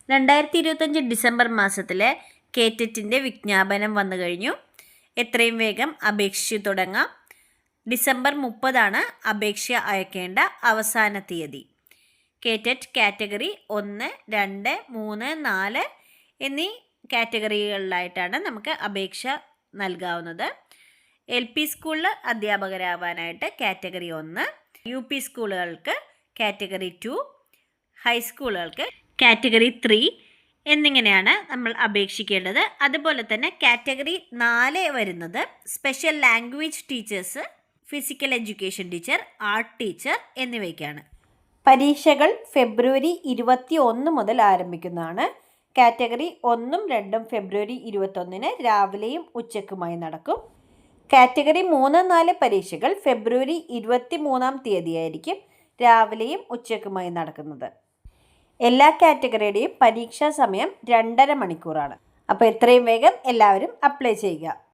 2025 December മാസത്തിലെ കേറ്ററ്റിൻ്റെ വിജ്ഞാപനം വന്നു കഴിഞ്ഞു. എത്രയും വേഗം അപേക്ഷിച്ച് തുടങ്ങാം. ഡിസംബർ 30 അപേക്ഷ അയക്കേണ്ട അവസാന തീയതി. കേറ്ററ്റ് കാറ്റഗറി 1, 2, 3, 4 എന്നീ കാറ്റഗറികളിലായിട്ടാണ് നമുക്ക് അപേക്ഷ നൽകാവുന്നത്. LP സ്കൂളിൽ അധ്യാപകരാവാനായിട്ട് കാറ്റഗറി 1, UP സ്കൂളുകൾക്ക് കാറ്റഗറി 2, ഹൈസ്കൂളുകൾക്ക് കാറ്റഗറി 3 എന്നിങ്ങനെയാണ് നമ്മൾ അപേക്ഷിക്കേണ്ടത്. അതുപോലെ തന്നെ കാറ്റഗറി 4 വരുന്നത് special language teachers, physical education teacher, art teacher എന്നിവയ്ക്കാണ്. പരീക്ഷകൾ ഫെബ്രുവരി 21 മുതൽ ആരംഭിക്കുന്നതാണ്. കാറ്റഗറി 1ഉം 2ഉം ഫെബ്രുവരി 21 രാവിലെയും ഉച്ചയ്ക്കുമായി നടക്കും. കാറ്റഗറി 3, 4 പരീക്ഷകൾ ഫെബ്രുവരി 23 തീയതിയായിരിക്കും രാവിലെയും ഉച്ചയ്ക്കുമായി നടക്കുന്നത്. എല്ലാ കാറ്റഗറിയുടെയും പരീക്ഷാ സമയം 2.5 മണിക്കൂറാണ്. അപ്പോൾ എത്രയും വേഗം എല്ലാവരും അപ്ലൈ ചെയ്യുക.